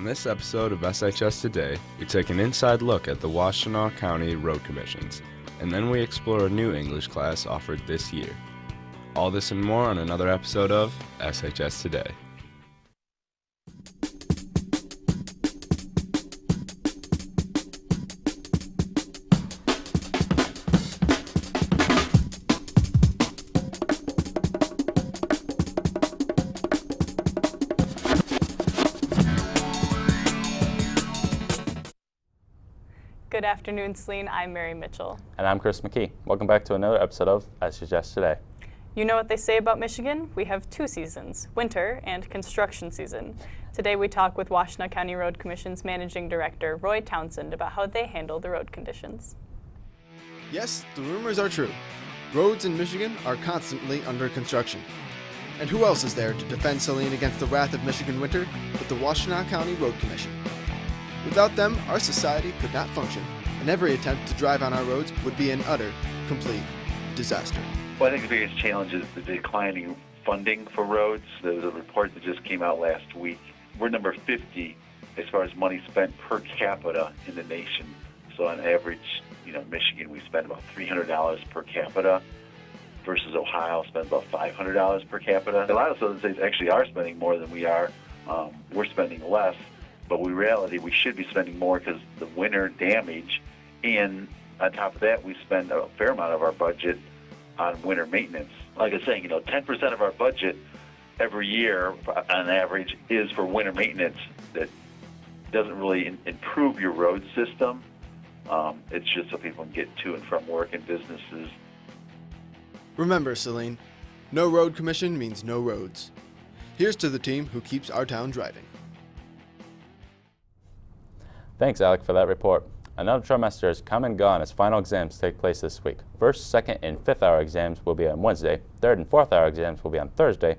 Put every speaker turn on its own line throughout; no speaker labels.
On this episode of SHS Today, we take an inside look at the Washtenaw County Road Commissions, and then we explore a new English class offered this year. All this and more on another episode of SHS Today.
Good afternoon, Saline. I'm Mary Mitchell.
And I'm Chris McKee. Welcome back to another episode of SHS Today.
You know what they say about Michigan? We have two seasons, winter and construction season. Today we talk with Washtenaw County Road Commission's Managing Director, Roy Townsend, about how they handle the road conditions.
Yes, the rumors are true. Roads in Michigan are constantly under construction. And who else is there to defend Saline against the wrath of Michigan winter but the Washtenaw County Road Commission? Without them, our society could not function, and every attempt to drive on our roads would be an utter, complete disaster.
Well, I think the biggest challenge is the declining funding for roads. There was a report that just came out last week. We're number 50 as far as money spent per capita in the nation. So on average, Michigan, we spend about $300 per capita versus Ohio spends about $500 per capita. A lot of southern states actually are spending more than we are. We're spending less. But in reality, we should be spending more because the winter damage, and on top of that, we spend a fair amount of our budget on winter maintenance. Like I was saying, 10% of our budget every year, on average, is for winter maintenance. That doesn't really improve your road system. It's just so people can get to and from work and businesses.
Remember, Saline, no road commission means no roads. Here's to the team who keeps our town driving.
Thanks, Alec, for that report. Another trimester has come and gone as final exams take place this week. First, second, and fifth hour exams will be on Wednesday. Third and fourth hour exams will be on Thursday.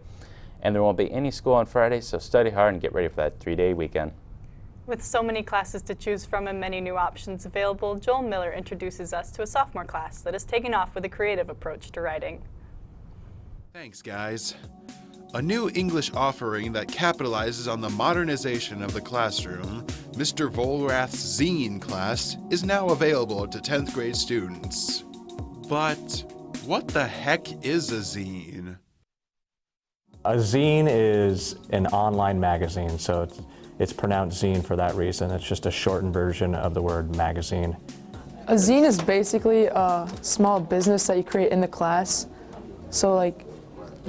And there won't be any school on Friday, so study hard and get ready for that 3-day weekend.
With so many classes to choose from and many new options available, Joel Miller introduces us to a sophomore class that has taken off with a creative approach to writing.
Thanks, guys. A new English offering that capitalizes on the modernization of the classroom, Mr. Volrath's Zine class, is now available to 10th grade students. But what the heck is a zine?
A zine is an online magazine, so it's pronounced zine for that reason. It's just a shortened version of the word magazine.
A zine is basically a small business that you create in the class. So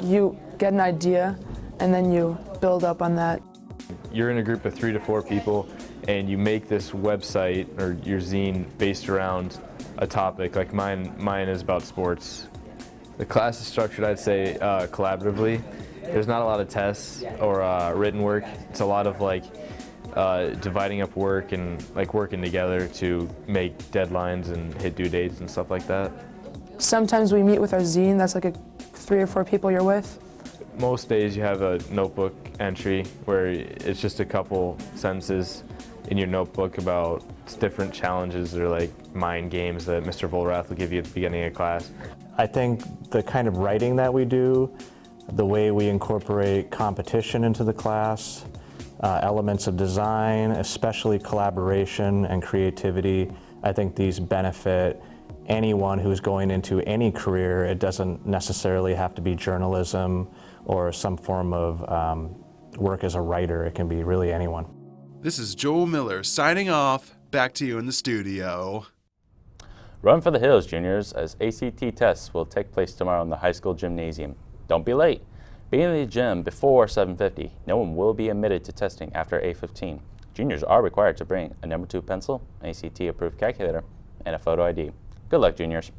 you get an idea and then you build up on that.
You're in a group of 3 to 4 people and you make this website or your zine based around a topic. Like mine is about sports. The class is structured, I'd say, collaboratively. There's not a lot of tests or written work. It's a lot of dividing up work and working together to make deadlines and hit due dates and stuff like that.
Sometimes we meet with our zine, that's 3 or 4 people you're with.
Most days you have a notebook entry where it's just a couple sentences in your notebook about different challenges or mind games that Mr. Volrath will give you at the beginning of class.
I think the kind of writing that we do, the way we incorporate competition into the class, elements of design, especially collaboration and creativity, I think these benefit anyone who's going into any career. It doesn't necessarily have to be journalism or some form of work as a writer. It can be really anyone.
This is Joel Miller signing off. Back to you in the studio.
Run for the hills, juniors, as ACT tests will take place tomorrow in the high school gymnasium. Don't be late. Be in the gym before 7:50. No one will be admitted to testing after 8:15. Juniors are required to bring a number 2 pencil, an ACT-approved calculator, and a photo ID. Good luck, juniors.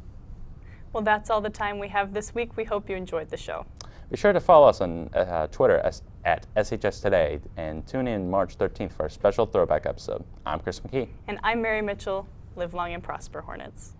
Well, that's all the time we have this week. We hope you enjoyed the show.
Be sure to follow us on Twitter at SHS Today and tune in March 13th for a special throwback episode. I'm Chris McKee.
And I'm Mary Mitchell. Live long and prosper, Hornets.